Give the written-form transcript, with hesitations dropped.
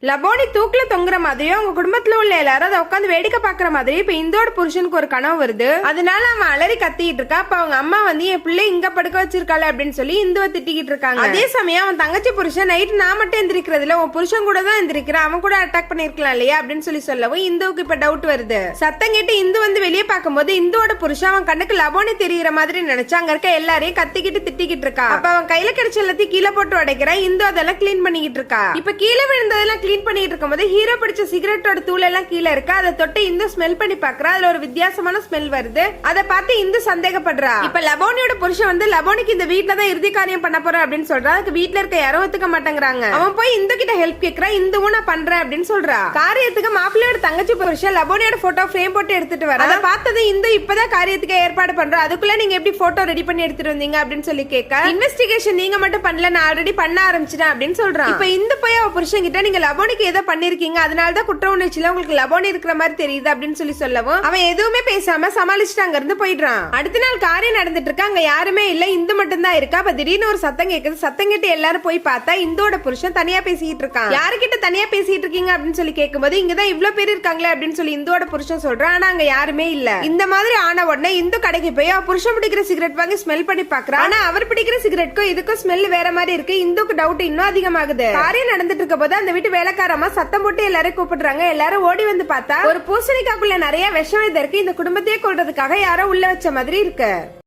லபோனி தூக்குல தொங்குற மாதிரியும் அவங்க குடும்பத்துல உள்ள எல்லாரும் அதை உட்காந்து வேடிக்கை பாக்குற மாதிரி இப்ப இந்தோட புருஷனுக்கு ஒரு கனவு வருது. அதனால அவன் அலறி கத்திட்டு இருக்கா. அப்ப அவங்க அம்மா வந்து என் பிள்ளை இங்க படுக்க வச்சிருக்காள் அப்படின்னு சொல்லி இந்துவை திட்டிக்கிட்டு இருக்காங்க. அதே சமயம் அவன் தங்கச்சி புருஷன் நைட்டு நான் மட்டும் எந்திரிக்கிறதுல உன் புருஷன் கூட தான் எந்திரிக்கிறான், அவன் கூட அட்டாக் பண்ணிருக்கலாம் இல்லையா அப்படின்னு சொல்லவும் இந்துவுக்கு இப்ப டவுட் வருது. சத்தம் கேட்டு இந்து வந்து வெளியே பார்க்கும்போது இந்துவோட புருஷன் அவன் கண்ணுக்கு லபோனி தெரிகிற மாதிரி நினைச்சு அங்க இருக்க எல்லாரையும் கத்திக்கிட்டு திட்டிக்கிட்டு இருக்கா. அப்ப அவன் கையில கிடைச்ச எல்லாத்தையும் கீழே போட்டு உடைக்கிறான். இந்து அதெல்லாம் கிளீன் பண்ணிக்கிட்டு இருக்கா. இப்ப கீழே விழுந்ததெல்லாம் கிளீன் பண்ணிட்டு இருக்கும்போது ஹீரோ பிடிச்ச சிகரெட்டோட தூள் எல்லாம் கீழே இருக்கு. அதை தொட்டு இந்து ஸ்மெல் பண்ணி பாக்குறா. அதுல ஒரு வித்தியாசமான ஸ்மெல் வருது. அதை பார்த்து இந்து சந்தேகப்படுறா. இப்ப லபோனியோட புருஷன் வந்து லபோனிக்கு இந்த வீட்டுல தான் இறுதி காரியம் பண்ண போறேன் அப்படின்னு சொல்றா. அதுக்கு வீட்டுல இருக்க யாரும் ஒத்துக்க மாட்டேங்கிறாங்க. அவன் போய் இந்து கிட்ட ஹெல்ப் கேட்கறான். இந்துவும் நான் பண்றேன் அப்படின்னு சொல்றா. காரியத்துக்கு மாப்பிள்ளையோட தங்கச்சி புருஷன் லபோனியோட போட்டோ ஃப்ரேம் போட்டு எடுத்துட்டு வர. அதை பார்த்தது இந்து இப்பதான் காரியத்துக்கு ஏற்பாடு பண்றோம், அதுக்குள்ள நீங்க எப்படி போட்டோ ரெடி பண்ணி எடுத்துட்டு வந்தீங்க அப்படின்னு சொல்லி கேட்க, இன்வெஸ்டிகேஷன் நீங்க மட்டும் பண்ணல, நான் ஆல்ரெடி பண்ண ஆரம்பிச்சிட்டேன் அப்படின்னு சொல்றான். இப்ப இந்த போய் அவ புருஷன் கிட்ட நீங்க லபோனிக்கு ஏதோ பண்ணிருக்கீங்க, அதனாலதான் குற்ற உணர்ச்சியில உங்களுக்கு லபோனி இருக்கிற மாதிரி தெரியுது அப்படின்னு சொல்லவும் அவன் எதுவுமே பேசாம சமாளிச்சுட்டு அங்க இருந்து போயிடுறான். அடுத்த நாள் காரியம் நடந்துட்டு இருக்கா. அங்க யாருமே இல்ல, இந்து மட்டும் தான் இருக்கா. அப்ப திடீர்னு ஒரு சத்தம் கேக்குது. சத்தம் கேட்டு எல்லாரும் போய் பார்த்தா இந்தோட புருஷன் தனியா பேசிட்டு இருக்கான். யாருக்கிட்ட தனியா பேசிட்டு இருக்கீங்க அப்படின்னு சொல்லி கேட்கும்போது இங்கதான் இவ்வளவு பேர் இருக்காங்களே அப்படின்னு சொல்லி இந்தோட புருஷன் சொல்றான். ஆனா அங்க யாருமே இல்ல. இந்த மாதிரி ஆன உடனே இந்து கடைக்கு போய் புருஷன் பிடிக்கிற சிகரெட் வாங்கி ஸ்மெல் பண்ணி பாக்குறான். ஆனா அவர் பிடிக்கிற சிகரெட்க்கும் இதுக்கும் ஸ்மெல் வேற மாதிரி இருக்கு. இந்துக்கு டவுட் இன்னும் அதிகமாகுது. காரியம் நடந்துட்டு இருக்க போது அந்த வீட்டு வேலைக்காரமா சத்தம் போட்டு எல்லாரும் கூப்பிடுறாங்க. எல்லாரும் ஓடி வந்து பார்த்தா ஒரு பூசணிக்காக்குள்ள நிறைய விஷம் இருக்கு. இந்த குடும்பத்தையே கொல்றதுக்காக யாரோ உள்ள வச்ச மாதிரி இருக்கு.